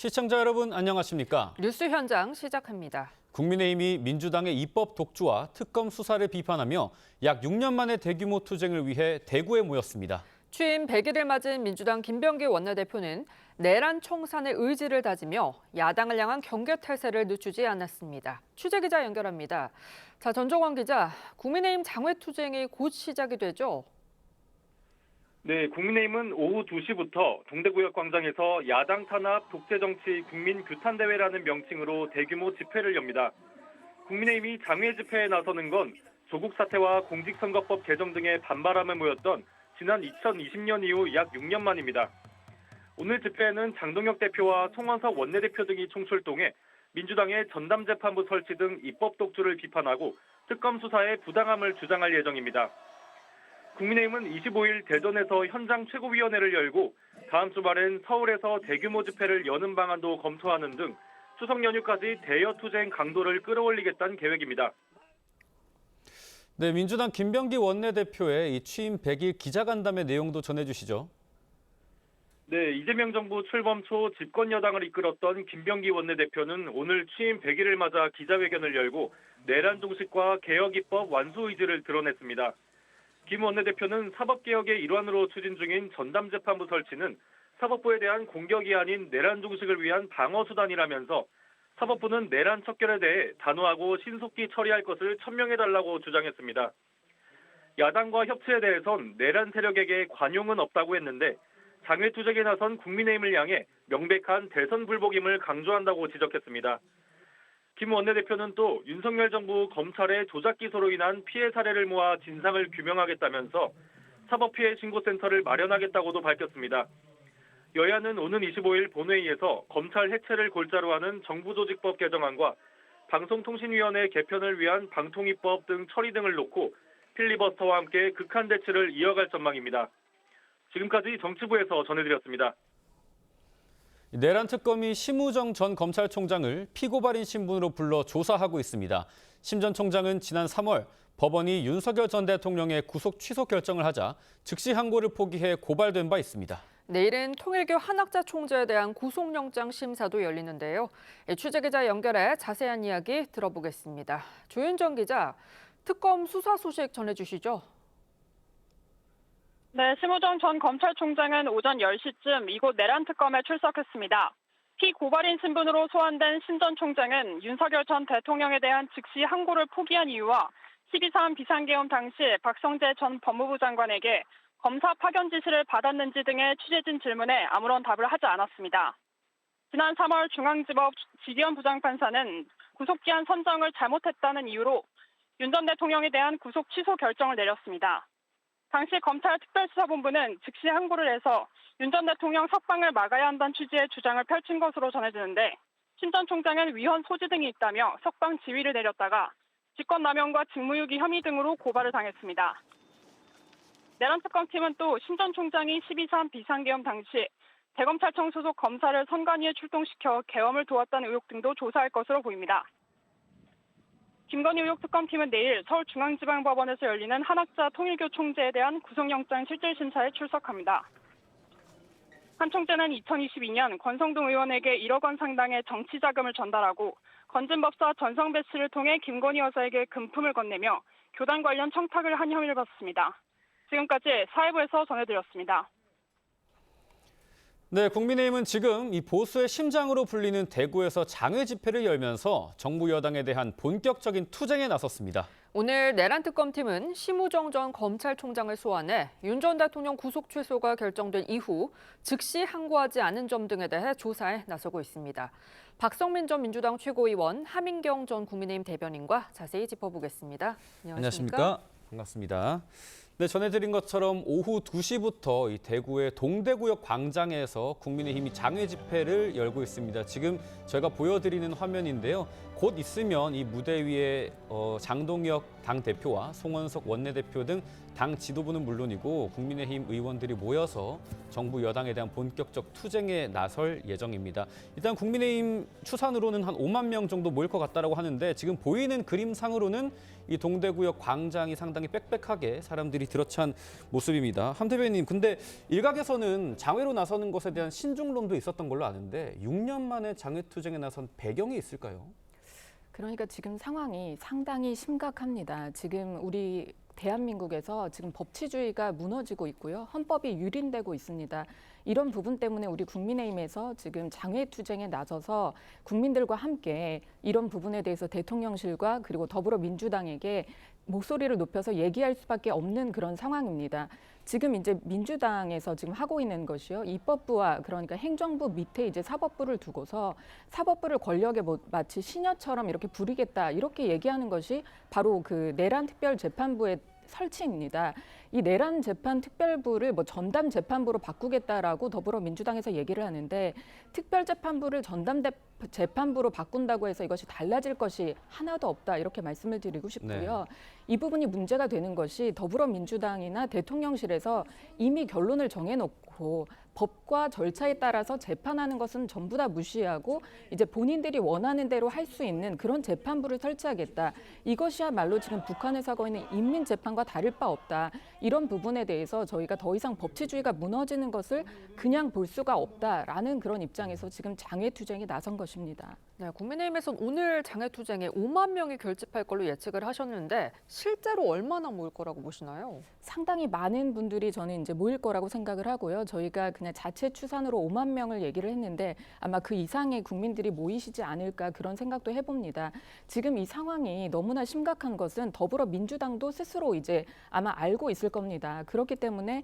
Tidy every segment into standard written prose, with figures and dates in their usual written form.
시청자 여러분 안녕하십니까? 뉴스 현장 시작합니다. 국민의힘이 민주당의 입법 독주와 특검 수사를 비판하며 약 6년 만에 대규모 투쟁을 위해 대구에 모였습니다. 취임 100일을 맞은 민주당 김병기 원내대표는 내란 청산의 의지를 다지며 야당을 향한 경계 태세를 늦추지 않았습니다. 취재기자 연결합니다. 자, 전종원 기자, 국민의힘 장외 투쟁이 곧 시작이 되죠? 네, 국민의힘은 오후 2시부터 동대구역 광장에서 야당 탄압 독재정치 국민규탄대회라는 명칭으로 대규모 집회를 엽니다. 국민의힘이 장외 집회에 나서는 건 조국 사태와 공직선거법 개정 등의 반발함에 모였던 지난 2020년 이후 약 6년 만입니다. 오늘 집회에는 장동혁 대표와 송원석 원내대표 등이 총출동해 민주당의 전담재판부 설치 등 입법 독주를 비판하고 특검 수사의 부당함을 주장할 예정입니다. 국민의힘은 25일 대전에서 현장 최고위원회를 열고 다음 주말엔 서울에서 대규모 집회를 여는 방안도 검토하는 등 추석 연휴까지 대여 투쟁 강도를 끌어올리겠다는 계획입니다. 네, 민주당 김병기 원내대표의 이 취임 100일 기자간담회 내용도 전해주시죠. 네, 이재명 정부 출범 초 집권 여당을 이끌었던 김병기 원내대표는 오늘 취임 100일을 맞아 기자회견을 열고 내란 종식과 개혁 입법 완수 의지를 드러냈습니다. 김 원내대표는 사법개혁의 일환으로 추진 중인 전담재판부 설치는 사법부에 대한 공격이 아닌 내란 종식을 위한 방어수단이라면서 사법부는 내란 척결에 대해 단호하고 신속히 처리할 것을 천명해달라고 주장했습니다. 야당과 협치에 대해선 내란 세력에게 관용은 없다고 했는데 장외투쟁에 나선 국민의힘을 향해 명백한 대선 불복임을 강조한다고 지적했습니다. 김 원내대표는 또 윤석열 정부 검찰의 조작 기소로 인한 피해 사례를 모아 진상을 규명하겠다면서 사법피해 신고센터를 마련하겠다고도 밝혔습니다. 여야는 오는 25일 본회의에서 검찰 해체를 골자로 하는 정부조직법 개정안과 방송통신위원회 개편을 위한 방통위법 등 처리 등을 놓고 필리버스터와 함께 극한 대치를 이어갈 전망입니다. 지금까지 정치부에서 전해드렸습니다. 내란 특검이 심우정 전 검찰총장을 피고발인 신분으로 불러 조사하고 있습니다. 심 전 총장은 지난 3월 법원이 윤석열 전 대통령의 구속 취소 결정을 하자 즉시 항고를 포기해 고발된 바 있습니다. 내일은 통일교 한학자 총재에 대한 구속영장 심사도 열리는데요. 취재기자 연결해 자세한 이야기 들어보겠습니다. 조윤정 기자, 특검 수사 소식 전해주시죠. 네, 심우정 전 검찰총장은 오전 10시쯤 이곳 내란특검에 출석했습니다. 피고발인 신분으로 소환된 심 전 총장은 윤석열 전 대통령에 대한 즉시 항고를 포기한 이유와 12.3 비상계엄 당시 박성재 전 법무부 장관에게 검사 파견 지시를 받았는지 등의 취재진 질문에 아무런 답을 하지 않았습니다. 지난 3월 중앙지법 지기현 부장판사는 구속기한 선정을 잘못했다는 이유로 윤 전 대통령에 대한 구속 취소 결정을 내렸습니다. 당시 검찰 특별수사본부는 즉시 항고를 해서 윤 전 대통령 석방을 막아야 한다는 취지의 주장을 펼친 것으로 전해지는데 심 전 총장은 위헌 소지 등이 있다며 석방 지휘를 내렸다가 직권남용과 직무유기 혐의 등으로 고발을 당했습니다. 내란특검팀은 또 심 전 총장이 12.3 비상계엄 당시 대검찰청 소속 검사를 선관위에 출동시켜 계엄을 도왔다는 의혹 등도 조사할 것으로 보입니다. 김건희 의혹 특검팀은 내일 서울중앙지방법원에서 열리는 한학자 통일교 총재에 대한 구속영장 실질심사에 출석합니다. 한 총재는 2022년 권성동 의원에게 1억 원 상당의 정치자금을 전달하고 건진법사 전성배 씨를 통해 김건희 여사에게 금품을 건네며 교단 관련 청탁을 한 혐의를 받습니다. 지금까지 사회부에서 전해드렸습니다. 네, 국민의힘은 지금 이 보수의 심장으로 불리는 대구에서 장외 집회를 열면서 정부 여당에 대한 본격적인 투쟁에 나섰습니다. 오늘 내란특검팀은 심우정 전 검찰총장을 소환해 윤 전 대통령 구속 취소가 결정된 이후 즉시 항고하지 않은 점 등에 대해 조사에 나서고 있습니다. 박성민 전 민주당 최고위원, 하민경 전 국민의힘 대변인과 자세히 짚어보겠습니다. 안녕하십니까? 반갑습니다. 네, 전해드린 것처럼 오후 2시부터 이 대구의 동대구역 광장에서 국민의힘이 장외 집회를 열고 있습니다. 지금 저희가 보여드리는 화면인데요. 곧 있으면 이 무대 위에 장동혁 당대표와 송원석 원내대표 등 당 지도부는 물론이고 국민의힘 의원들이 모여서 정부 여당에 대한 본격적 투쟁에 나설 예정입니다. 일단 국민의힘 추산으로는 한 5만 명 정도 모일 것 같다고 하는데 지금 보이는 그림상으로는 이 동대구역 광장이 상당히 빽빽하게 사람들이 들어찬 모습입니다. 함 대변인, 근데 일각에서는 장외로 나서는 것에 대한 신중론도 있었던 걸로 아는데 6년 만에 장외투쟁에 나선 배경이 있을까요? 그러니까 지금 상황이 상당히 심각합니다. 지금 우리 대한민국에서 지금 법치주의가 무너지고 있고요. 헌법이 유린되고 있습니다. 이런 부분 때문에 우리 국민의힘에서 지금 장외투쟁에 나서서 국민들과 함께 이런 부분에 대해서 대통령실과 그리고 더불어민주당에게 목소리를 높여서 얘기할 수밖에 없는 그런 상황입니다. 지금 이제 민주당에서 지금 하고 있는 것이요. 입법부와 그러니까 행정부 밑에 이제 사법부를 두고서 사법부를 권력에 마치 시녀처럼 이렇게 부리겠다 이렇게 얘기하는 것이 바로 그 내란 특별재판부의 설치입니다. 이 내란 재판 특별부를 전담 재판부로 바꾸겠다라고 더불어민주당에서 얘기를 하는데 특별재판부를 전담 재판부로 바꾼다고 해서 이것이 달라질 것이 하나도 없다 이렇게 말씀을 드리고 싶고요. 이 부분이 문제가 되는 것이 더불어민주당이나 대통령실에서 이미 결론을 정해놓고 법과 절차에 따라서 재판하는 것은 전부 다 무시하고 이제 본인들이 원하는 대로 할 수 있는 그런 재판부를 설치하겠다. 이것이야말로 지금 북한에서 하고 있는 인민재판과 다를 바 없다. 이런 부분에 대해서 저희가 더 이상 법치주의가 무너지는 것을 그냥 볼 수가 없다라는 그런 입장에서 지금 장외투쟁에 나선 것입니다. 네, 국민의힘에서는 오늘 장외투쟁에 5만 명이 결집할 걸로 예측을 하셨는데 실제로 얼마나 모일 거라고 보시나요? 상당히 많은 분들이 저는 이제 모일 거라고 생각을 하고요. 저희가 그냥 자체 추산으로 5만 명을 얘기를 했는데 아마 그 이상의 국민들이 모이시지 않을까 그런 생각도 해봅니다. 지금 이 상황이 너무나 심각한 것은 더불어민주당도 스스로 이제 아마 알고 있을 겁니다. 그렇기 때문에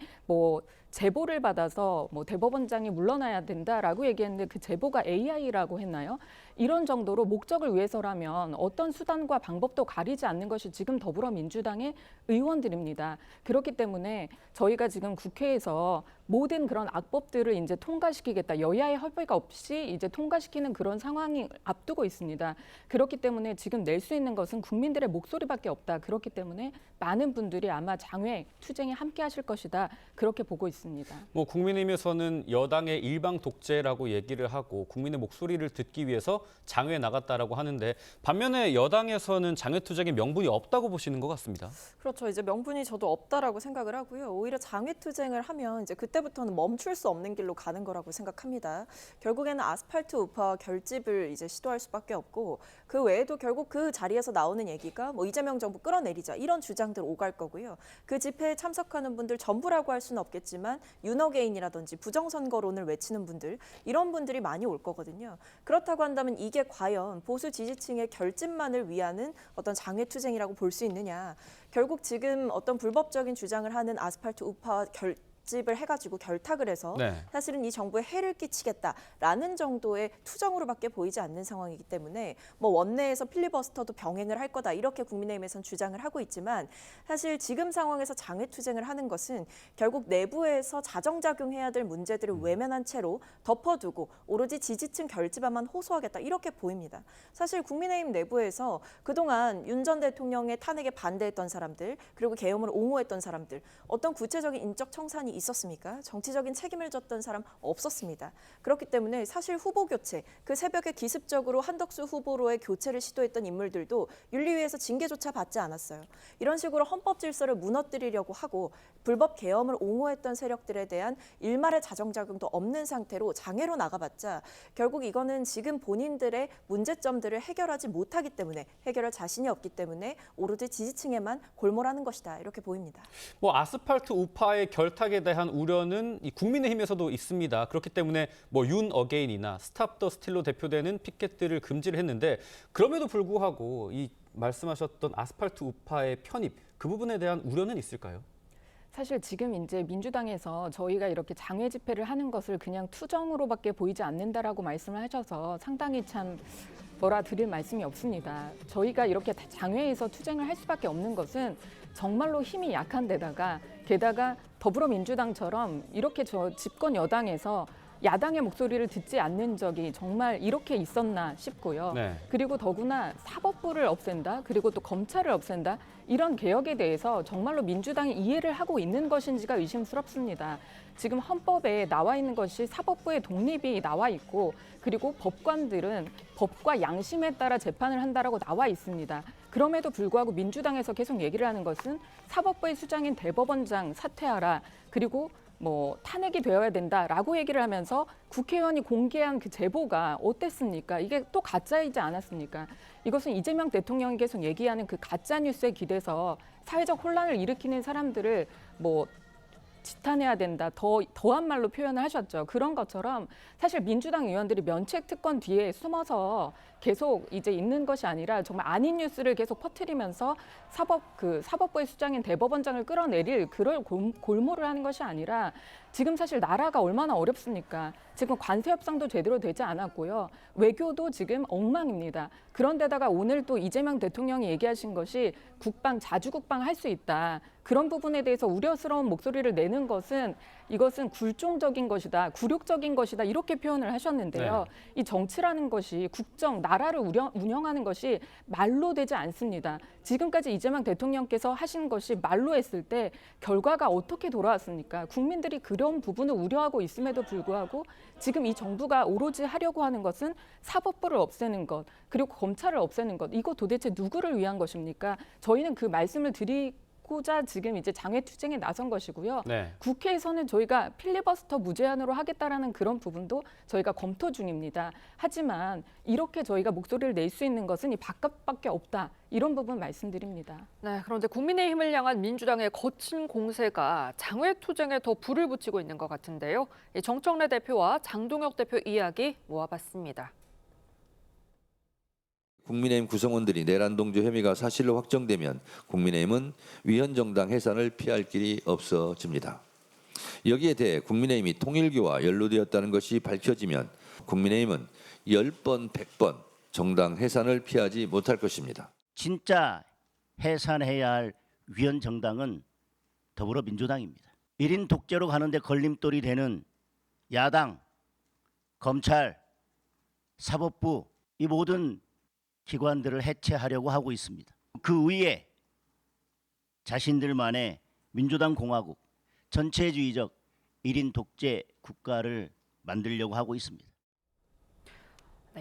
제보를 받아서 대법원장이 물러나야 된다라고 얘기했는데 그 제보가 AI라고 했나요? 이런 정도로 목적을 위해서라면 어떤 수단과 방법도 가리지 않는 것이 지금 더불어민주당의 의원들입니다. 그렇기 때문에 저희가 지금 국회에서 모든 그런 악법들을 이제 통과시키겠다. 여야의 협의가 없이 이제 통과시키는 그런 상황이 앞두고 있습니다. 그렇기 때문에 지금 낼 수 있는 것은 국민들의 목소리밖에 없다. 그렇기 때문에 많은 분들이 아마 장외 투쟁에 함께 하실 것이다. 그렇게 보고 있습니다. 국민의힘에서는 여당의 일방 독재라고 얘기를 하고 국민의 목소리를 듣기 위해서 장외에 나갔다라고 하는데 반면에 여당에서는 장외투쟁의 명분이 없다고 보시는 것 같습니다. 그렇죠. 이제 명분이 저도 없다라고 생각을 하고요. 오히려 장외투쟁을 하면 이제 그때부터는 멈출 수 없는 길로 가는 거라고 생각합니다. 결국에는 아스팔트 우파와 결집을 이제 시도할 수밖에 없고 그 외에도 결국 그 자리에서 나오는 얘기가 이재명 정부 끌어내리자 이런 주장들 오갈 거고요. 그 집회에 참석하는 분들 전부라고 할 수는 없겠지만 윤어게인이라든지 부정선거론을 외치는 분들 이런 분들이 많이 올 거거든요. 그렇다고 한다면 이게 과연 보수 지지층의 결집만을 위하는 어떤 장외투쟁이라고 볼 수 있느냐. 결국 지금 어떤 불법적인 주장을 하는 아스팔트 우파와 결집을 해가지고 결탁을 해서 사실은 이 정부에 해를 끼치겠다라는 정도의 투정으로밖에 보이지 않는 상황이기 때문에 원내에서 필리버스터도 병행을 할 거다 이렇게 국민의힘에서는 주장을 하고 있지만 사실 지금 상황에서 장외투쟁을 하는 것은 결국 내부에서 자정작용해야 될 문제들을 외면한 채로 덮어두고 오로지 지지층 결집에만 호소하겠다 이렇게 보입니다. 사실 국민의힘 내부에서 그동안 윤 전 대통령의 탄핵에 반대했던 사람들 그리고 계엄을 옹호했던 사람들 어떤 구체적인 인적 청산이 있었습니까? 정치적인 책임을 졌던 사람 없었습니다. 그렇기 때문에 사실 후보 교체, 그 새벽에 기습적으로 한덕수 후보로의 교체를 시도했던 인물들도 윤리위에서 징계조차 받지 않았어요. 이런 식으로 헌법 질서를 무너뜨리려고 하고 불법 계엄을 옹호했던 세력들에 대한 일말의 자정작용도 없는 상태로 장외로 나가봤자 결국 이거는 지금 본인들의 문제점들을 해결하지 못하기 때문에 해결할 자신이 없기 때문에 오로지 지지층에만 골몰하는 것이다 이렇게 보입니다. 아스팔트 우파의 결탁에 대한 우려는 이 국민의힘에서도 있습니다. 그렇기 때문에 윤 어게인이나 스탑 더 스틸로 대표되는 피켓들을 금지를 했는데 그럼에도 불구하고 이 말씀하셨던 아스팔트 우파의 편입 그 부분에 대한 우려는 있을까요? 사실 지금 이제 민주당에서 저희가 이렇게 장외 집회를 하는 것을 그냥 투정으로밖에 보이지 않는다라고 말씀을 하셔서 상당히 참 드릴 말씀이 없습니다. 저희가 이렇게 장외에서 투쟁을 할 수밖에 없는 것은 정말로 힘이 약한 데다가 게다가 더불어민주당처럼 이렇게 집권 여당에서 야당의 목소리를 듣지 않는 적이 정말 이렇게 있었나 싶고요. 네. 그리고 더구나 사법부를 없앤다, 그리고 또 검찰을 없앤다, 이런 개혁에 대해서 정말로 민주당이 이해를 하고 있는 것인지가 의심스럽습니다. 지금 헌법에 나와 있는 것이 사법부의 독립이 나와 있고, 그리고 법관들은 법과 양심에 따라 재판을 한다라고 나와 있습니다. 그럼에도 불구하고 민주당에서 계속 얘기를 하는 것은 사법부의 수장인 대법원장 사퇴하라, 그리고 탄핵이 되어야 된다라고 얘기를 하면서 국회의원이 공개한 그 제보가 어땠습니까? 이게 또 가짜이지 않았습니까? 이것은 이재명 대통령이 계속 얘기하는 그 가짜 뉴스에 기대서 사회적 혼란을 일으키는 사람들을 지탄해야 된다, 더한 말로 표현을 하셨죠. 그런 것처럼 사실 민주당 의원들이 면책 특권 뒤에 숨어서 계속 이제 있는 것이 아니라 정말 아닌 뉴스를 계속 퍼뜨리면서 사법부의 수장인 대법원장을 끌어내릴 그럴 골몰을 하는 것이 아니라, 지금 사실 나라가 얼마나 어렵습니까? 지금 관세 협상도 제대로 되지 않았고요. 외교도 지금 엉망입니다. 그런데다가 오늘 또 이재명 대통령이 얘기하신 것이 자주국방 할 수 있다. 그런 부분에 대해서 우려스러운 목소리를 내는 것은, 이것은 굴종적인 것이다, 굴욕적인 것이다, 이렇게 표현을 하셨는데요. 이 정치라는 것이 나라를 운영하는 것이 말로 되지 않습니다. 지금까지 이재명 대통령께서 하신 것이 말로 했을 때 결과가 어떻게 돌아왔습니까? 국민들이 그런 부분을 우려하고 있음에도 불구하고 지금 이 정부가 오로지 하려고 하는 것은 사법부를 없애는 것, 그리고 검찰을 없애는 것, 이거 도대체 누구를 위한 것입니까? 저희는 그 말씀을 드리고자 지금 이제 장외투쟁에 나선 것이고요. 네. 국회에서는 저희가 필리버스터 무제한으로 하겠다라는 그런 부분도 저희가 검토 중입니다. 하지만 이렇게 저희가 목소리를 낼 수 있는 것은 이 바깥밖에 없다. 이런 부분 말씀드립니다. 네, 그런데 국민의힘을 향한 민주당의 거친 공세가 장외투쟁에 더 불을 붙이고 있는 것 같은데요. 정청래 대표와 장동혁 대표 이야기 모아봤습니다. 국민의힘 구성원들이 내란동조 혐의가 사실로 확정되면 국민의힘은 위헌정당 해산을 피할 길이 없어집니다. 여기에 대해 국민의힘이 통일교와 연루되었다는 것이 밝혀지면 국민의힘은 10번, 100번 정당 해산을 피하지 못할 것입니다. 진짜 해산해야 할 위헌정당은 더불어민주당입니다. 1인 독재로 가는데 걸림돌이 되는 야당, 검찰, 사법부, 이 모든 기관들을 해체하려고 하고 있습니다. 그 위에 자신들만의 민주당 공화국, 전체주의적 1인 독재 국가를 만들려고 하고 있습니다.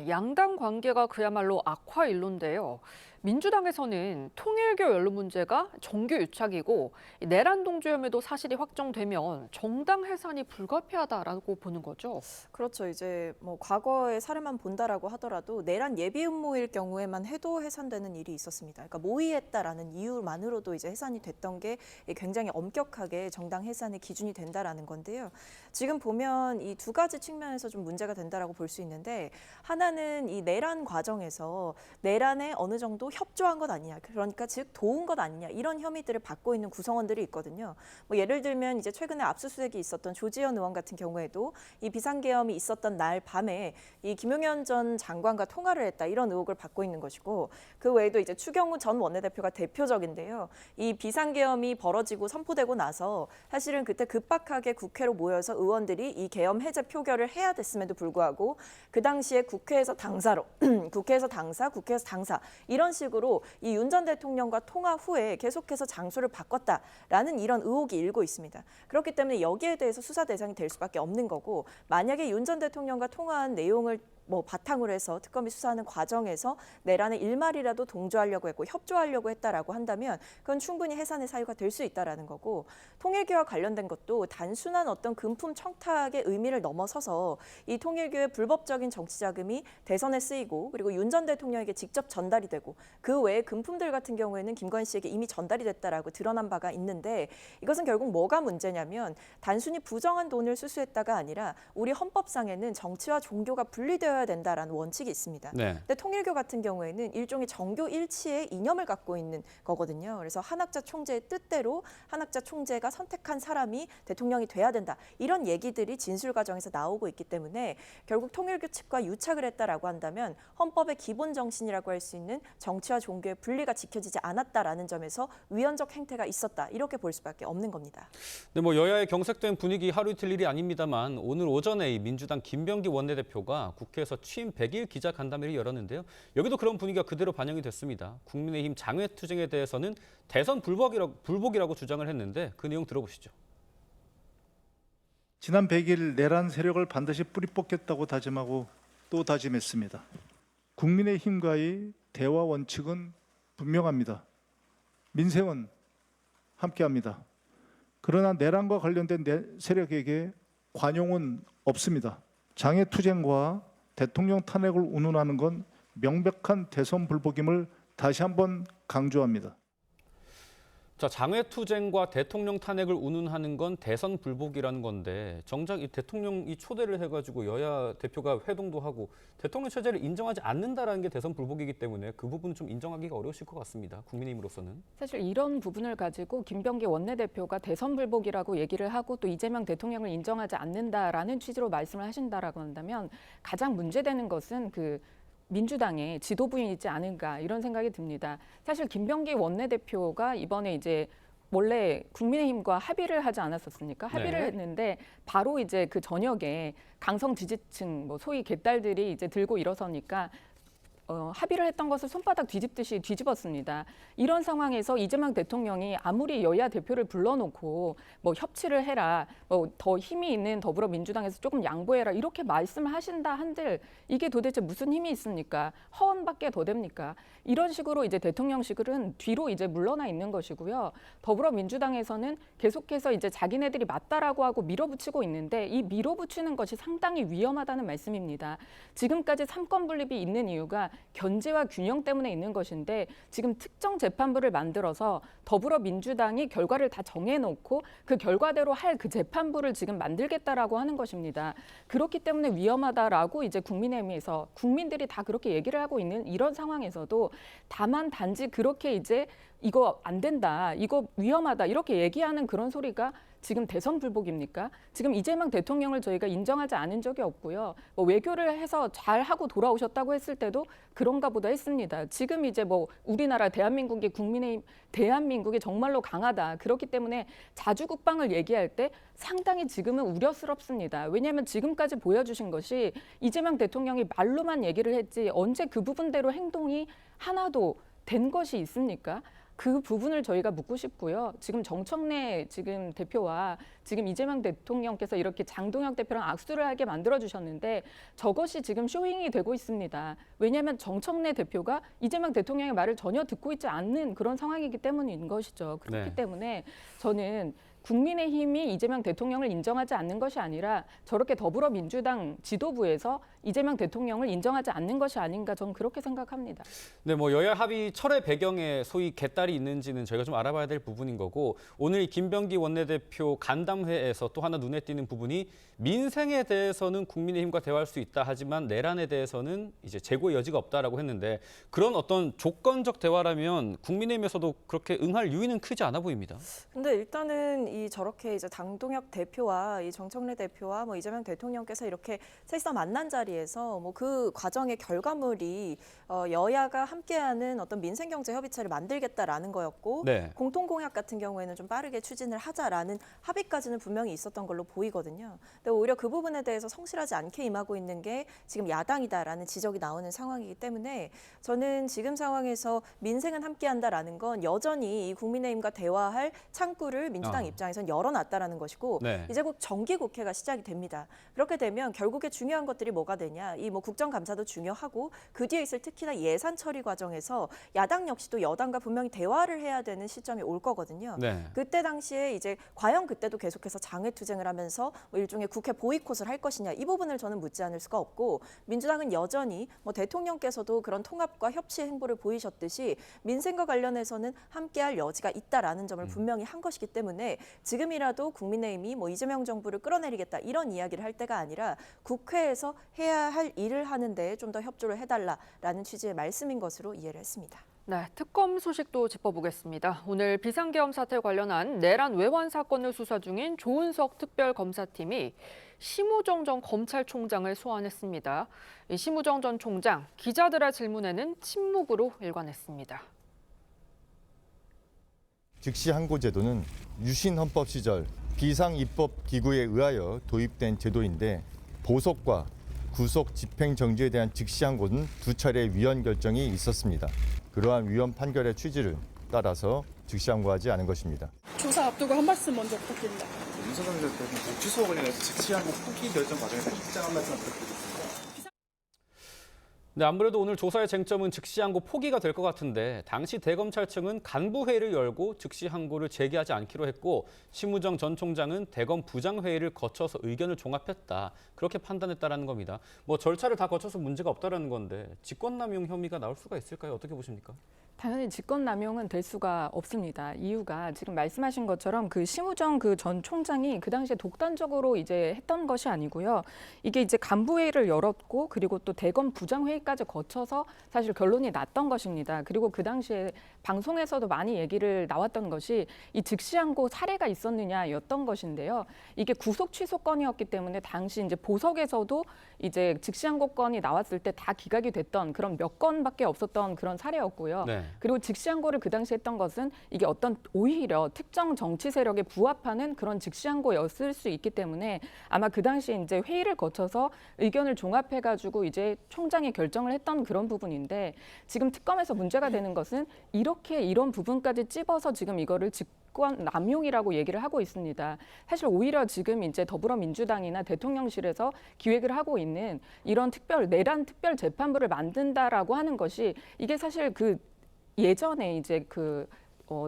양당 관계가 그야말로 악화일로인데요. 민주당에서는 통일교 연루 문제가 정규 유착이고 내란 동조 혐의도 사실이 확정되면 정당 해산이 불가피하다라고 보는 거죠. 그렇죠. 이제 과거의 사례만 본다라고 하더라도 내란 예비 음모일 경우에만 해도 해산되는 일이 있었습니다. 그러니까 모의했다라는 이유만으로도 이제 해산이 됐던 게 굉장히 엄격하게 정당 해산의 기준이 된다라는 건데요. 지금 보면 이 두 가지 측면에서 좀 문제가 된다라고 볼 수 있는데, 하나는 이 내란 과정에서 내란에 어느 정도 협조한 것 아니냐, 그러니까 즉 도운 것 아니냐, 이런 혐의들을 받고 있는 구성원들이 있거든요. 예를 들면 이제 최근에 압수수색이 있었던 조지현 의원 같은 경우에도 이 비상계엄이 있었던 날 밤에 이 김용현 전 장관과 통화를 했다, 이런 의혹을 받고 있는 것이고, 그 외에도 이제 추경호 전 원내대표가 대표적인데요. 이 비상계엄이 벌어지고 선포되고 나서 사실은 그때 급박하게 국회로 모여서 의원들이 이 계엄 해제 표결을 해야 됐음에도 불구하고 그 당시에 국회에서 당사로 국회에서 당사 이런 식으로 이 윤 전 대통령과 통화 후에 계속해서 장소를 바꿨다라는 이런 의혹이 일고 있습니다. 그렇기 때문에 여기에 대해서 수사 대상이 될 수밖에 없는 거고, 만약에 윤 전 대통령과 통화한 내용을 바탕으로 해서 특검이 수사하는 과정에서 내란의 일말이라도 동조하려고 했고 협조하려고 했다라고 한다면 그건 충분히 해산의 사유가 될 수 있다라는 거고, 통일교와 관련된 것도 단순한 어떤 금품 청탁의 의미를 넘어서서 이 통일교의 불법적인 정치 자금이 대선에 쓰이고, 그리고 윤 전 대통령에게 직접 전달이 되고, 그 외에 금품들 같은 경우에는 김건희 씨에게 이미 전달이 됐다라고 드러난 바가 있는데, 이것은 결국 뭐가 문제냐면 단순히 부정한 돈을 수수했다가 아니라 우리 헌법상에는 정치와 종교가 분리되어야 지켜야 된다라는 원칙이 있습니다. 네. 근데 통일교 같은 경우에는 일종의 정교 일치의 이념을 갖고 있는 거거든요. 그래서 한학자 총재의 뜻대로 한학자 총재가 선택한 사람이 대통령이 돼야 된다. 이런 얘기들이 진술 과정에서 나오고 있기 때문에 결국 통일교 측과 유착을 했다라고 한다면 헌법의 기본 정신이라고 할 수 있는 정치와 종교의 분리가 지켜지지 않았다라는 점에서 위헌적 행태가 있었다. 이렇게 볼 수밖에 없는 겁니다. 네, 뭐 여야의 경색된 분위기 하루 이틀 일이 아닙니다만 오늘 오전에 이 민주당 김병기 원내대표가 국회에서 취임 100일 기자간담회를 열었는데요. 여기도 그런 분위기가 그대로 반영이 됐습니다. 국민의힘 장외투쟁에 대해서는 대선 불복이라고 주장을 했는데 그 내용 들어보시죠. 지난 100일 내란 세력을 반드시 뿌리 뽑겠다고 다짐하고 또 다짐했습니다. 국민의힘과의 대화 원칙은 분명합니다. 민생은 함께합니다. 그러나 내란과 관련된 세력에게 관용은 없습니다. 장외투쟁과 대통령 탄핵을 운운하는 건 명백한 대선 불복임을 다시 한번 강조합니다. 자, 장외투쟁과 대통령 탄핵을 운운하는 건 대선 불복이라는 건데 정작 이 대통령이 초대를 해가지고 여야 대표가 회동도 하고 대통령 체제를 인정하지 않는다라는 게 대선 불복이기 때문에 그 부분은 좀 인정하기가 어려우실 것 같습니다. 국민의힘으로서는. 사실 이런 부분을 가지고 김병기 원내대표가 대선 불복이라고 얘기를 하고 또 이재명 대통령을 인정하지 않는다라는 취지로 말씀을 하신다라고 한다면 가장 문제되는 것은 그 민주당의 지도부이지 않은가 이런 생각이 듭니다. 사실 김병기 원내대표가 이번에 이제 원래 국민의힘과 합의를 하지 않았었습니까? 합의를 네. 했는데 바로 이제 그 저녁에 강성 지지층 뭐 소위 개딸들이 이제 들고 일어서니까 합의를 했던 것을 손바닥 뒤집듯이 뒤집었습니다. 이런 상황에서 이재명 대통령이 아무리 여야 대표를 불러놓고 뭐 협치를 해라, 뭐 더 힘이 있는 더불어민주당에서 조금 양보해라 이렇게 말씀을 하신다 한들 이게 도대체 무슨 힘이 있습니까? 허언밖에 더 됩니까? 이런 식으로 이제 대통령실은 뒤로 이제 물러나 있는 것이고요. 더불어민주당에서는 계속해서 이제 자기네들이 맞다라고 하고 밀어붙이고 있는데 이 밀어붙이는 것이 상당히 위험하다는 말씀입니다. 지금까지 3권 분립이 있는 이유가 견제와 균형 때문에 있는 것인데 지금 특정 재판부를 만들어서 더불어민주당이 결과를 다 정해놓고 그 결과대로 할 그 재판부를 지금 만들겠다라고 하는 것입니다. 그렇기 때문에 위험하다라고 이제 국민의힘에서 국민들이 다 그렇게 얘기를 하고 있는 이런 상황에서도 다만 단지 그렇게 이제 이거 안 된다, 이거 위험하다 이렇게 얘기하는 그런 소리가 지금 대선 불복입니까? 지금 이재명 대통령을 저희가 인정하지 않은 적이 없고요. 뭐 외교를 해서 잘하고 돌아오셨다고 했을 때도 그런가 보다 했습니다. 지금 이제 뭐 우리나라 대한민국이 국민의힘 대한민국이 정말로 강하다. 그렇기 때문에 자주국방을 얘기할 때 상당히 지금은 우려스럽습니다. 왜냐하면 지금까지 보여주신 것이 이재명 대통령이 말로만 얘기를 했지 언제 그 부분대로 행동이 하나도 된 것이 있습니까? 그 부분을 저희가 묻고 싶고요. 지금 정청래 지금 대표와 지금 이재명 대통령께서 이렇게 장동혁 대표랑 악수를 하게 만들어주셨는데 저것이 지금 쇼잉이 되고 있습니다. 왜냐하면 정청래 대표가 이재명 대통령의 말을 전혀 듣고 있지 않는 그런 상황이기 때문인 것이죠. 그렇기 네. 때문에 저는 국민의힘이 이재명 대통령을 인정하지 않는 것이 아니라 저렇게 더불어민주당 지도부에서 이재명 대통령을 인정하지 않는 것이 아닌가 저는 그렇게 생각합니다. 네, 뭐 여야 합의 철회 배경에 소위 개딸이 있는지는 저희가 좀 알아봐야 될 부분인 거고 오늘 이 김병기 원내대표 간담회에서 또 하나 눈에 띄는 부분이 민생에 대해서는 국민의힘과 대화할 수 있다 하지만 내란에 대해서는 이제 재고의 여지가 없다라고 했는데 그런 어떤 조건적 대화라면 국민의힘에서도 그렇게 응할 유인은 크지 않아 보입니다. 근데 일단은 이 저렇게 이제 장동혁 대표와 이 정청래 대표와 뭐 이재명 대통령께서 이렇게 셋이서 만난 자리에서 뭐 그 과정의 결과물이 여야가 함께하는 어떤 민생 경제 협의체를 만들겠다라는 거였고 네. 공통 공약 같은 경우에는 좀 빠르게 추진을 하자라는 합의까지는 분명히 있었던 걸로 보이거든요. 근데 오히려 그 부분에 대해서 성실하지 않게 임하고 있는 게 지금 야당이다라는 지적이 나오는 상황이기 때문에 저는 지금 상황에서 민생은 함께한다라는 건 여전히 이 국민의힘과 대화할 창구를 민주당 입장에선 열어놨다라는 것이고 네. 이제 곧 정기국회가 시작이 됩니다. 그렇게 되면 결국에 중요한 것들이 뭐가 되냐? 이 뭐 국정감사도 중요하고 그 뒤에 있을 특히나 예산 처리 과정에서 야당 역시도 여당과 분명히 대화를 해야 되는 시점이 올 거거든요. 네. 그때 당시에 이제 과연 그때도 계속해서 장외투쟁을 하면서 뭐 일종의 국회 보이콧을 할 것이냐 이 부분을 저는 묻지 않을 수가 없고 민주당은 여전히 뭐 대통령께서도 그런 통합과 협치 행보를 보이셨듯이 민생과 관련해서는 함께할 여지가 있다라는 점을 분명히 한 것이기 때문에 지금이라도 국민의힘이 뭐 이재명 정부를 끌어내리겠다 이런 이야기를 할 때가 아니라 국회에서 해야 해야 할 일을 하는데 좀 더 협조를 해달라라는 취지의 말씀인 것으로 이해를 했습니다. 네, 특검 소식도 짚어보겠습니다. 오늘 비상계엄 사태 관련한 내란 외환 사건을 수사 중인 조은석 특별검사팀이 심우정 전 검찰총장을 소환했습니다. 이 심우정 전 총장, 기자들의 질문에는 침묵으로 일관했습니다. 즉시 항고 제도는 유신 헌법 시절 비상입법기구에 의하여 도입된 제도인데 보석과 구속 집행 정지에 대한 즉시 항고는 2차례 위헌 결정이 있었습니다. 그러한 위헌 판결의 취지를 따라서 즉시 항고하지 않은 것입니다. 조사 앞두고 한 말씀 먼저 부탁드립니다. 윤석열 대통령 취소와 관련해서 즉시 항고 포기 결정 과정에서 입장 한 말씀 부탁드립니다. 네, 아무래도 오늘 조사의 쟁점은 즉시 항고 포기가 될 것 같은데 당시 대검찰청은 간부 회의를 열고 즉시 항고를 제기하지 않기로 했고 심우정 전 총장은 대검 부장 회의를 거쳐서 의견을 종합했다. 그렇게 판단했다라는 겁니다. 뭐 절차를 다 거쳐서 문제가 없다라는 건데 직권남용 혐의가 나올 수가 있을까요? 어떻게 보십니까? 당연히 직권남용은 될 수가 없습니다. 이유가 지금 말씀하신 것처럼 그 심우정 그 전 총장이 그 당시에 독단적으로 이제 했던 것이 아니고요. 이게 이제 간부회의를 열었고 그리고 또 대검 부장회의까지 거쳐서 사실 결론이 났던 것입니다. 그리고 그 당시에 방송에서도 많이 얘기를 나왔던 것이 이 즉시항고 사례가 있었느냐였던 것인데요. 이게 구속 취소 건이었기 때문에 당시 이제 보석에서도 이제 즉시항고 건이 나왔을 때 다 기각이 됐던 그런 몇 건밖에 없었던 그런 사례였고요. 네. 그리고 즉시항고를 그 당시 했던 것은 이게 어떤 오히려 특정 정치 세력에 부합하는 그런 즉시항고였을 수 있기 때문에 아마 그 당시에 이제 회의를 거쳐서 의견을 종합해가지고 이제 총장이 결정을 했던 그런 부분인데 지금 특검에서 문제가 되는 것은 이렇게 이런 부분까지 찝어서 지금 이거를 직권 남용이라고 얘기를 하고 있습니다. 사실 오히려 지금 이제 더불어민주당이나 대통령실에서 기획을 하고 있는 이런 내란 특별 재판부를 만든다라고 하는 것이 이게 사실 그 예전에 이제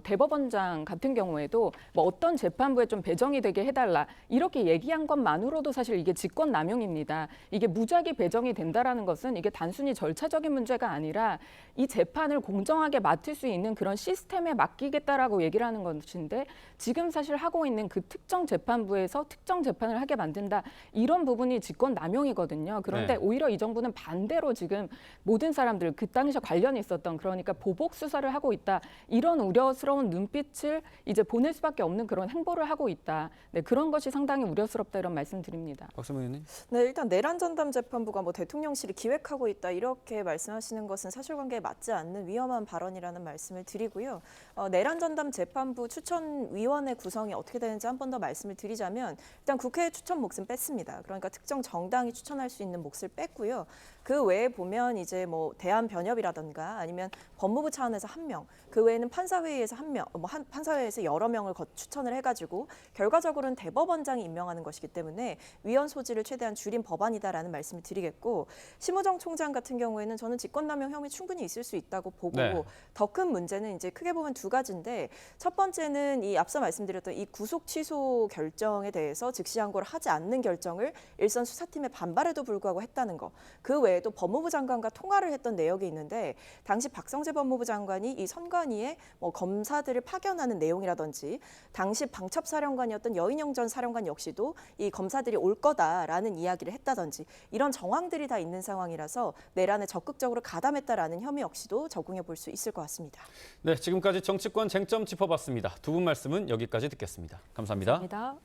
대법원장 같은 경우에도 뭐 어떤 재판부에 좀 배정이 되게 해달라 이렇게 얘기한 것만으로도 사실 이게 직권남용입니다. 이게 무작위 배정이 된다라는 것은 이게 단순히 절차적인 문제가 아니라 이 재판을 공정하게 맡을 수 있는 그런 시스템에 맡기겠다라고 얘기를 하는 것인데 지금 사실 하고 있는 그 특정 재판부에서 특정 재판을 하게 만든다 이런 부분이 직권남용이거든요. 그런데 네. 오히려 이 정부는 반대로 지금 모든 사람들 그 당시에 관련이 있었던 그러니까 보복 수사를 하고 있다 이런 우려스러운 눈빛을 이제 보낼 수밖에 없는 그런 행보를 하고 있다. 네, 그런 것이 상당히 우려스럽다 이런 말씀드립니다. 박수민 의원님. 네, 일단 내란 전담 재판부가 뭐 대통령실이 기획하고 있다 이렇게 말씀하시는 것은 사실관계에 맞지 않는 위험한 발언이라는 말씀을 드리고요. 내란 전담 재판부 추천위원회 구성이 어떻게 되는지 한 번 더 말씀을 드리자면 일단 국회 추천 몫은 뺐습니다. 그러니까 특정 정당이 추천할 수 있는 몫을 뺐고요. 그 외에 보면 이제 뭐 대한변협이라든가 아니면 법무부 차원에서 1명, 그 외에는 판사회의에서 1명, 판사회의에서 여러 명을 추천을 해가지고 결과적으로는 대법원장이 임명하는 것이기 때문에 위헌 소지를 최대한 줄인 법안이다라는 말씀을 드리겠고 심우정 총장 같은 경우에는 저는 직권남용 혐의 충분히 있을 수 있다고 보고 네. 더 큰 문제는 이제 크게 보면 두 가지인데 첫 번째는 이 앞서 말씀드렸던 이 구속 취소 결정에 대해서 즉시항고를 하지 않는 결정을 일선 수사팀의 반발에도 불구하고 했다는 거. 그 외에도 법무부 장관과 통화를 했던 내역이 있는데 당시 박성재 법무부 장관이 이 선관위에 뭐 검사들을 파견하는 내용이라든지 당시 방첩사령관이었던 여인영 전 사령관 역시도 이 검사들이 올 거다라는 이야기를 했다든지 이런 정황들이 다 있는 상황이라서 내란에 적극적으로 가담했다라는 혐의 역시도 적용해 볼 수 있을 것 같습니다. 네, 지금까지 정치권 쟁점 짚어봤습니다. 두 분 말씀은 여기까지 듣겠습니다. 감사합니다. 감사합니다.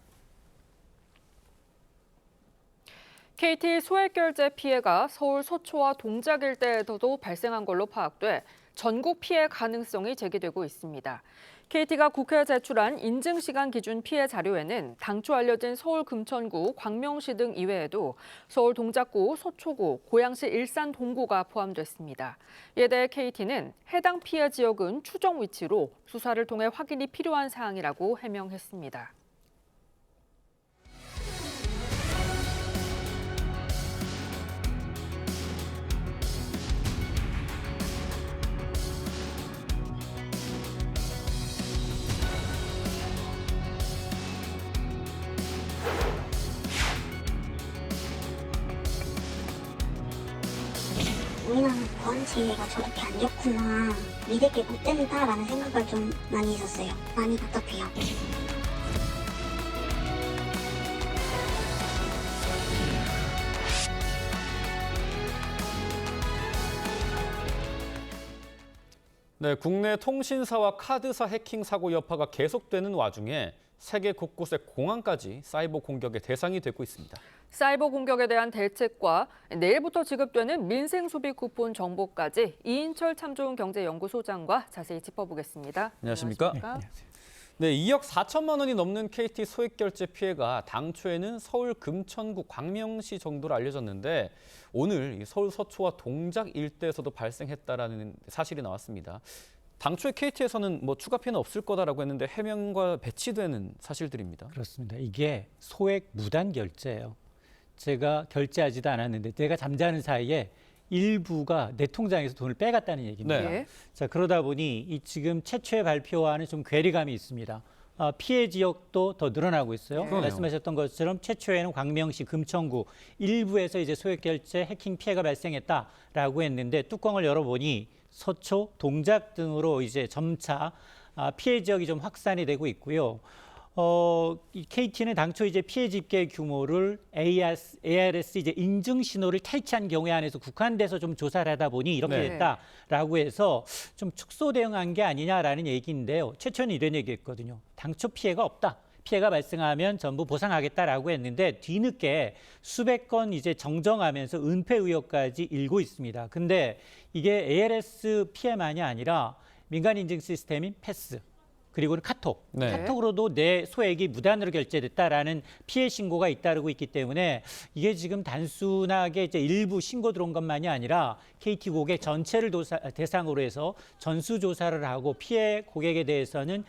KT 소액결제 피해가 서울 서초와 동작 일대에서도 발생한 걸로 파악돼 전국 피해 가능성이 제기되고 있습니다. KT가 국회에 제출한 인증시간 기준 피해 자료에는 당초 알려진 서울 금천구, 광명시 등 이외에도 서울 동작구, 서초구, 고양시 일산 동구가 포함됐습니다. 이에 대해 KT는 해당 피해 지역은 추정 위치로 수사를 통해 확인이 필요한 사항이라고 해명했습니다. 우리나라 보안체계가 저렇게 안 좋구나, 믿을 게 못 된다라는 생각을 좀 많이 했었어요. 많이 답답해요. 네, 국내 통신사와 카드사 해킹 사고 여파가 계속되는 와중에 세계 곳곳의 공항까지 사이버 공격의 대상이 되고 있습니다. 사이버 공격에 대한 대책과 내일부터 지급되는 민생 소비 쿠폰 정보까지 이인철 참좋은 경제연구소장과 자세히 짚어보겠습니다. 안녕하십니까? 네, 2억 4천만 원이 넘는 KT 소액 결제 피해가 당초에는 서울 금천구 광명시 정도로 알려졌는데 오늘 서울 서초와 동작 일대에서도 발생했다라는 사실이 나왔습니다. 당초에 KT에서는 추가 피해는 없을 거다라고 했는데 해명과 배치되는 사실들입니다. 그렇습니다. 이게 소액 무단 결제예요. 제가 결제하지도 않았는데 내가 잠자는 사이에 일부가 내 통장에서 돈을 빼갔다는 얘기입니다. 네. 자, 그러다 보니 이 지금 최초의 발표와는 좀 괴리감이 있습니다. 피해 지역도 더 늘어나고 있어요. 그러네요. 말씀하셨던 것처럼 최초에는 광명시 금천구 일부에서 이제 소액 결제 해킹 피해가 발생했다라고 했는데 뚜껑을 열어보니 서초, 동작 등으로 이제 점차 피해 지역이 좀 확산이 되고 있고요. 이 KT는 당초 이제 피해 집계 규모를 ARS 이제 인증 신호를 탈취한 경우에 한해서 국한돼서 좀 조사를 하다 보니 이렇게 네. 됐다라고 해서 좀 축소 대응한 게 아니냐라는 얘기인데요. 최초는 이런 얘기했거든요. 당초 피해가 없다. 피해가 발생하면 전부 보상하겠다라고 했는데 뒤늦게 수백 건 이제 정정하면서 은폐 의혹까지 일고 있습니다. 근데 이게 ARS 피해만이 아니라 민간 인증 시스템인 패스 그리고 카톡, 네. 카톡으로도 내 소액이 무단으로 결제됐다라는 피해 신고가 잇따르고 있기 때문에 이게 지금 단순하게 이제 일부 신고 들어온 것만이 아니라 KT 고객 전체를 대상으로 해서 전수 조사를 하고 피해 고객에 대해서는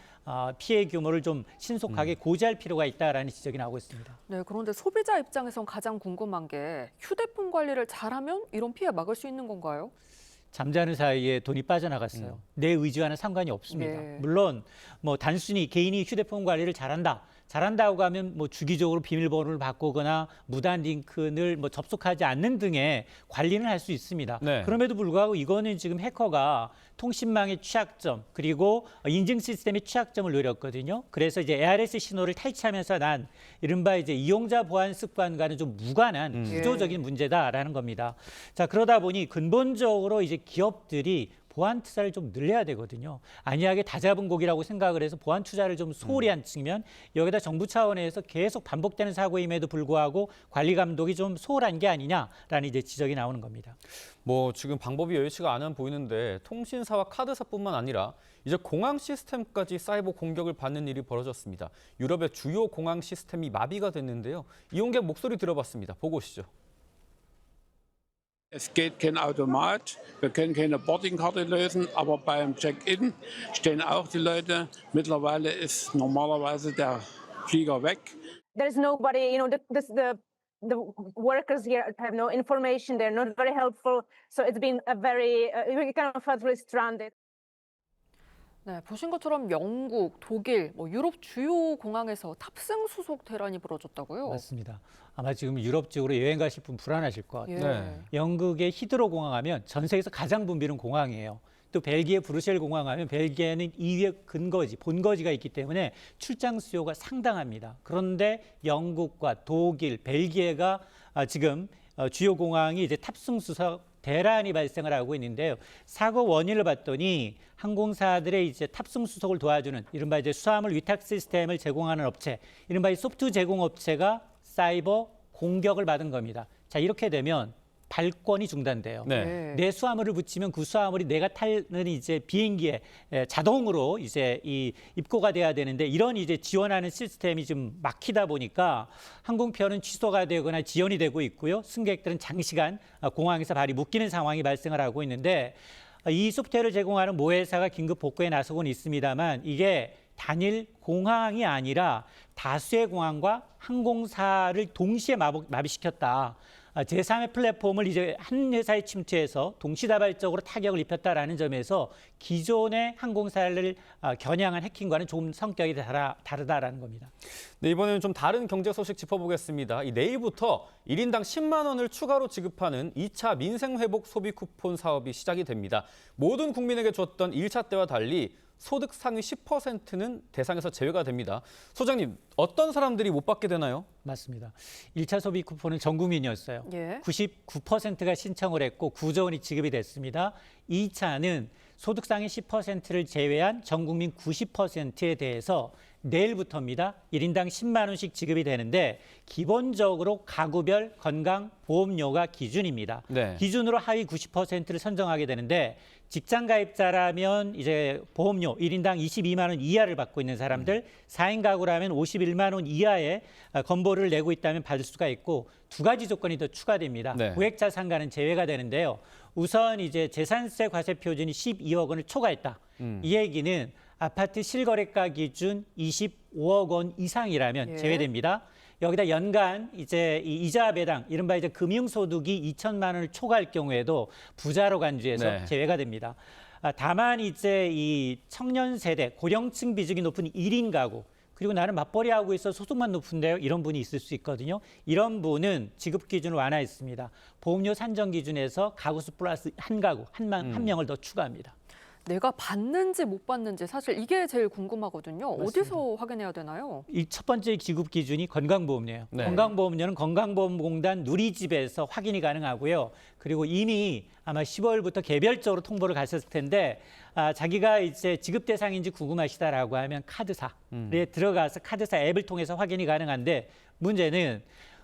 피해 규모를 좀 신속하게 고지할 필요가 있다라는 지적이 나오고 있습니다. 네, 그런데 소비자 입장에선 가장 궁금한 게 휴대폰 관리를 잘하면 이런 피해 막을 수 있는 건가요? 잠자는 사이에 돈이 빠져나갔어요. 내 의지와는 상관이 없습니다. 네. 물론 단순히 개인이 휴대폰 관리를 잘한다고 하면 주기적으로 비밀번호를 바꾸거나 무단 링크를 접속하지 않는 등의 관리는 할 수 있습니다. 네. 그럼에도 불구하고 이거는 지금 해커가 통신망의 취약점 그리고 인증 시스템의 취약점을 노렸거든요. 그래서 이제 ARS 신호를 탈취하면서 난 이른바 이제 이용자 보안 습관과는 좀 무관한 구조적인 문제다라는 겁니다. 자, 그러다 보니 근본적으로 이제 기업들이 보안 투자를 좀 늘려야 되거든요. 안이하게 다 잡은 고기라고 생각을 해서 보안 투자를 좀 소홀히 한 측면, 여기다 정부 차원에서 계속 반복되는 사고임에도 불구하고 관리 감독이 좀 소홀한 게 아니냐라는 이제 지적이 나오는 겁니다. 지금 방법이 여의치가 않아 보이는데 통신사와 카드사뿐만 아니라 이제 공항 시스템까지 사이버 공격을 받는 일이 벌어졌습니다. 유럽의 주요 공항 시스템이 마비가 됐는데요. 이용객 목소리 들어봤습니다. 보고 오시죠. Es geht kein Automat, wir können keine Boardingkarte lösen, aber beim Check-in stehen auch die Leute. Mittlerweile ist normalerweise der Flieger weg. There's nobody, the workers here have no information, they're not very helpful, so it's been a very, we kind of felt really stranded. 네, 보신 것처럼 영국, 독일, 유럽 주요 공항에서 탑승 수속 대란이 벌어졌다고요? 맞습니다. 아마 지금 유럽 쪽으로 여행 가실 분 불안하실 것 같아요. 예. 영국의 히드로 공항 하면 전 세계에서 가장 붐비는 공항이에요. 또 벨기에 브뤼셀 공항 하면 벨기에는 2위의 근거지, 본거지가 있기 때문에 출장 수요가 상당합니다. 그런데 영국과 독일, 벨기에가 지금 주요 공항이 이제 탑승 수속 대란이 발생을 하고 있는데요. 사고 원인을 봤더니 항공사들의 이제 탑승 수속을 도와주는 이른바 이제 수화물 위탁 시스템을 제공하는 업체, 이른바 이 소프트 제공 업체가 사이버 공격을 받은 겁니다. 자, 이렇게 되면 발권이 중단돼요. 네. 내 수화물을 붙이면 그 수화물이 내가 타는 이제 비행기에 자동으로 이제 입고가 돼야 되는데 이런 이제 지원하는 시스템이 좀 막히다 보니까 항공편은 취소가 되거나 지연이 되고 있고요. 승객들은 장시간 공항에서 발이 묶이는 상황이 발생을 하고 있는데 이 소프트웨어를 제공하는 모 회사가 긴급 복구에 나서고는 있습니다만 이게 단일 공항이 아니라 다수의 공항과 항공사를 동시에 마비시켰다. 제3의 플랫폼을 이제 한 회사에 침투해서 동시다발적으로 타격을 입혔다라는 점에서 기존의 항공사를 겨냥한 해킹과는 좀 성격이 다르다라는 겁니다. 네, 이번에는 좀 다른 경제 소식 짚어보겠습니다. 내일부터 1인당 10만 원을 추가로 지급하는 2차 민생회복 소비 쿠폰 사업이 시작이 됩니다. 모든 국민에게 줬던 1차 때와 달리 소득 상위 10%는 대상에서 제외가 됩니다. 소장님, 어떤 사람들이 못 받게 되나요? 맞습니다. 1차 소비 쿠폰은 전 국민이었어요. 예. 99%가 신청을 했고 9조 원이 지급이 됐습니다. 2차는 소득 상위 10%를 제외한 전 국민 90%에 대해서 내일부터입니다. 1인당 10만 원씩 지급이 되는데 기본적으로 가구별 건강보험료가 기준입니다. 네. 기준으로 하위 90%를 선정하게 되는데 직장 가입자라면 이제 보험료 1인당 22만 원 이하를 받고 있는 사람들, 4인 가구라면 51만 원 이하의 건보를 내고 있다면 받을 수가 있고 두 가지 조건이 더 추가됩니다. 네. 고액자 상가는 제외가 되는데요. 우선 이제 재산세 과세 표준이 12억 원을 초과했다. 이 얘기는 아파트 실거래가 기준 25억 원 이상이라면 예. 제외됩니다. 여기다 연간 이제 이 이자 배당, 이른바 이제 금융소득이 2천만 원을 초과할 경우에도 부자로 간주해서 네. 제외가 됩니다. 다만 이제 이 청년 세대, 고령층 비중이 높은 1인 가구, 그리고 나는 맞벌이하고 있어 소득만 높은데요. 이런 분이 있을 수 있거든요. 이런 분은 지급 기준을 완화했습니다. 보험료 산정 기준에서 가구수 플러스 한 가구, 한 명을 더 추가합니다. 내가 받는지 못 받는지 사실 이게 제일 궁금하거든요. 맞습니다. 어디서 확인해야 되나요? 이 첫 번째 지급 기준이 건강보험료예요. 네. 건강보험료는 건강보험공단 누리집에서 확인이 가능하고요. 그리고 이미 아마 15일부터 개별적으로 통보를 갔었을 텐데 자기가 이제 지급 대상인지 궁금하시다라고 하면 카드사에 들어가서 카드사 앱을 통해서 확인이 가능한데 문제는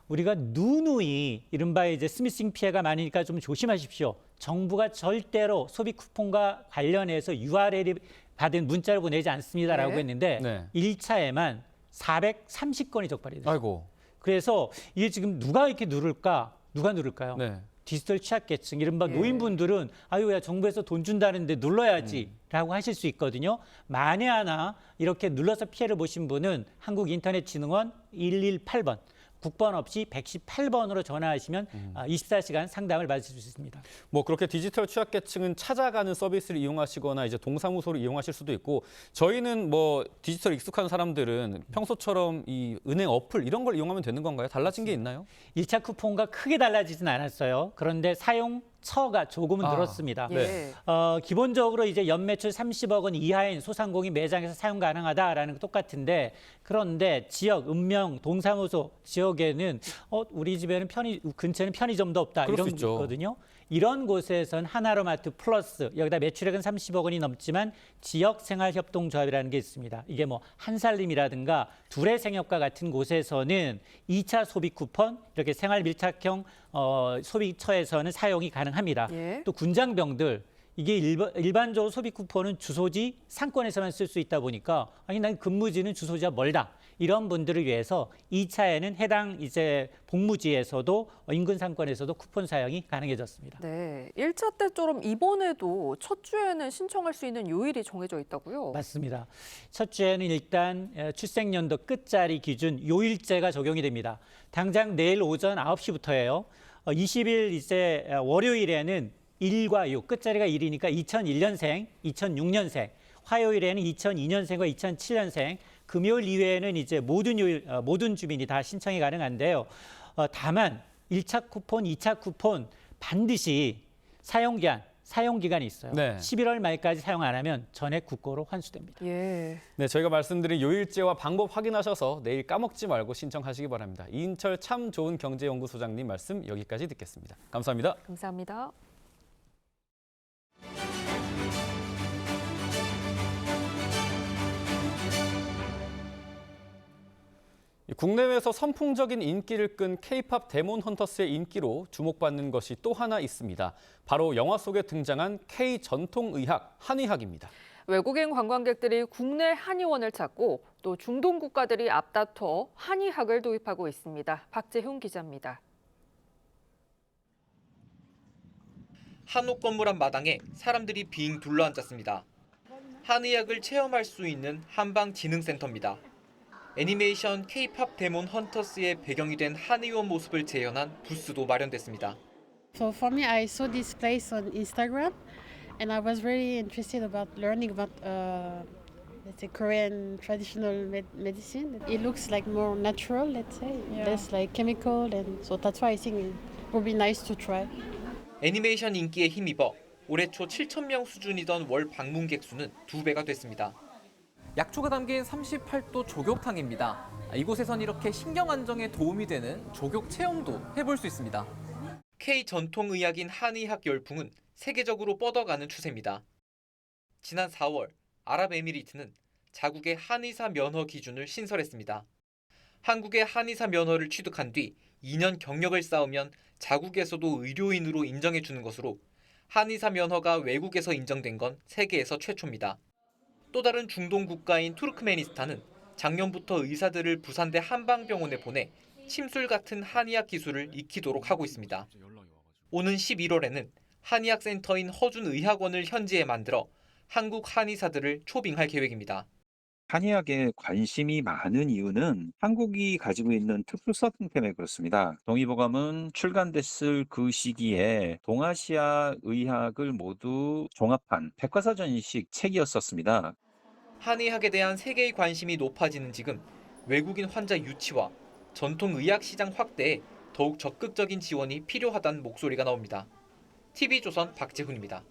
우리가 누누이 이른바 이제 스미싱 피해가 많으니까 좀 조심하십시오. 정부가 절대로 소비 쿠폰과 관련해서 URL이 받은 문자를 보내지 않습니다라고 네. 했는데 네. 1차에만 430건이 적발이 됐어요. 아이고. 그래서 이게 지금 누가 이렇게 누를까? 누가 누를까요? 네. 디지털 취약계층, 이른바 예. 노인분들은 아유, 야, 정부에서 돈 준다는데 눌러야지 라고 하실 수 있거든요. 만에 하나 이렇게 눌러서 피해를 보신 분은 한국인터넷진흥원 118번, 국번 없이 118번으로 전화하시면 24시간 상담을 받으실 수 있습니다. 뭐 그렇게 디지털 취약계층은 찾아가는 서비스를 이용하시거나 이제 동사무소를 이용하실 수도 있고 저희는 뭐 디지털 익숙한 사람들은 평소처럼 이 은행 어플 이런 걸 이용하면 되는 건가요? 달라진 게 있나요? 1차 쿠폰과 크게 달라지진 않았어요. 그런데 사용 처가 조금은 늘었습니다. 네. 기본적으로 이제 연매출 30억 원 이하인 소상공인 매장에서 사용 가능하다라는 거 똑같은데 그런데 지역, 읍명, 동사무소 지역에는 우리 집에는 근처에는 편의점도 없다 그럴 이런 수 게 있죠. 있거든요. 이런 곳에선 하나로마트 플러스 여기다 매출액은 30억 원이 넘지만 지역생활협동조합이라는 게 있습니다. 이게 뭐 한살림이라든가 둘의 생협과 같은 곳에서는 2차 소비 쿠폰 이렇게 생활 밀착형 소비처에서는 사용이 가능합니다. 예. 또 군장병들 이게 일반적으로 소비 쿠폰은 주소지 상권에서만 쓸 수 있다 보니까 아니 난 근무지는 주소지가 멀다. 이런 분들을 위해서 2차에는 해당 이제 복무지에서도 인근 상권에서도 쿠폰 사용이 가능해졌습니다. 네, 1차 때처럼 이번에도 첫 주에는 신청할 수 있는 요일이 정해져 있다고요? 맞습니다. 첫 주에는 일단 출생연도 끝자리 기준 요일제가 적용이 됩니다. 당장 내일 오전 9시부터예요. 20일 이제 월요일에는 1과 6, 끝자리가 1이니까 2001년생, 2006년생, 화요일에는 2002년생과 2007년생, 금요일 이외에는 이제 모든 주민이 다 신청이 가능한데요. 다만 1차 쿠폰, 2차 쿠폰 반드시 사용 기간이 있어요. 네. 11월 말까지 사용 안 하면 전액 국고로 환수됩니다. 예. 네, 저희가 말씀드린 요일제와 방법 확인하셔서 내일 까먹지 말고 신청하시기 바랍니다. 이인철 참 좋은 경제연구소장님 말씀 여기까지 듣겠습니다. 감사합니다. 감사합니다. 국내외에서 선풍적인 인기를 끈 K-팝 데몬 헌터스의 인기로 주목받는 것이 또 하나 있습니다. 바로 영화 속에 등장한 K 전통의학, 한의학입니다. 외국인 관광객들이 국내 한의원을 찾고 또 중동 국가들이 앞다퉈 한의학을 도입하고 있습니다. 박재훈 기자입니다. 한옥 건물 한 마당에 사람들이 빙 둘러앉았습니다. 한의학을 체험할 수 있는 한방지능센터입니다. 애니메이션 K-팝 데몬 헌터스의 배경이 된 한의원 모습을 재현한 부스도 마련됐습니다. So for me, I saw this place on Instagram, and I was really interested about learning about, let's say, Korean traditional medicine. It looks like more natural, let's say, less like chemical, and so that's why I think it would be nice to try. 애니메이션 인기에 힘입어 올해 초 7,000명 수준이던 월 방문객 수는 2배가 됐습니다. 약초가 담긴 38도 족욕탕입니다. 이곳에선 이렇게 신경 안정에 도움이 되는 족욕 체험도 해볼 수 있습니다. K 전통의학인 한의학 열풍은 세계적으로 뻗어가는 추세입니다. 지난 4월 아랍에미리트는 자국의 한의사 면허 기준을 신설했습니다. 한국의 한의사 면허를 취득한 뒤 2년 경력을 쌓으면 자국에서도 의료인으로 인정해 주는 것으로 한의사 면허가 외국에서 인정된 건 세계에서 최초입니다. 또 다른 중동 국가인 투르크메니스탄은 작년부터 의사들을 부산대 한방병원에 보내 침술 같은 한의학 기술을 익히도록 하고 있습니다. 오는 11월에는 한의학 센터인 허준의학원을 현지에 만들어 한국 한의사들을 초빙할 계획입니다. 한의학에 관심이 많은 이유는 한국이 가지고 있는 특수성 때문에 그렇습니다. 동의보감은 출간됐을 그 시기에 동아시아 의학을 모두 종합한 백과사전식 책이었었습니다. 한의학에 대한 세계의 관심이 높아지는 지금 외국인 환자 유치와 전통 의학 시장 확대에 더욱 적극적인 지원이 필요하다는 목소리가 나옵니다. TV조선 박재훈입니다.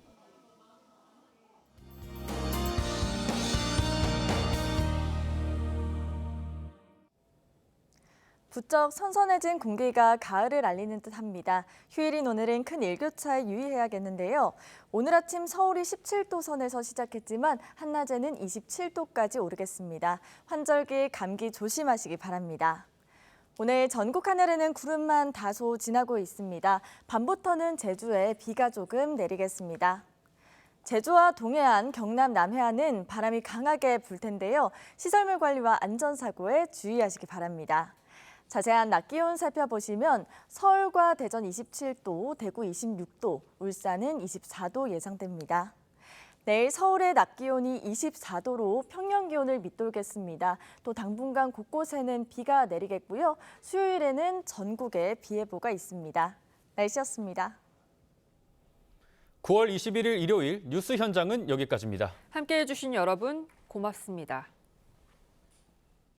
부쩍 선선해진 공기가 가을을 알리는 듯합니다. 휴일인 오늘은 큰 일교차에 유의해야겠는데요. 오늘 아침 서울이 17도 선에서 시작했지만 한낮에는 27도까지 오르겠습니다. 환절기 감기 조심하시기 바랍니다. 오늘 전국 하늘에는 구름만 다소 지나고 있습니다. 밤부터는 제주에 비가 조금 내리겠습니다. 제주와 동해안, 경남 남해안은 바람이 강하게 불 텐데요. 시설물 관리와 안전사고에 주의하시기 바랍니다. 자세한 낮 기온 살펴보시면 서울과 대전 27도, 대구 26도, 울산은 24도 예상됩니다. 내일 서울의 낮 기온이 24도로 평년 기온을 밑돌겠습니다. 또 당분간 곳곳에는 비가 내리겠고요. 수요일에는 전국에 비 예보가 있습니다. 날씨였습니다. 9월 21일 일요일 뉴스 현장은 여기까지입니다. 함께해 주신 여러분 고맙습니다.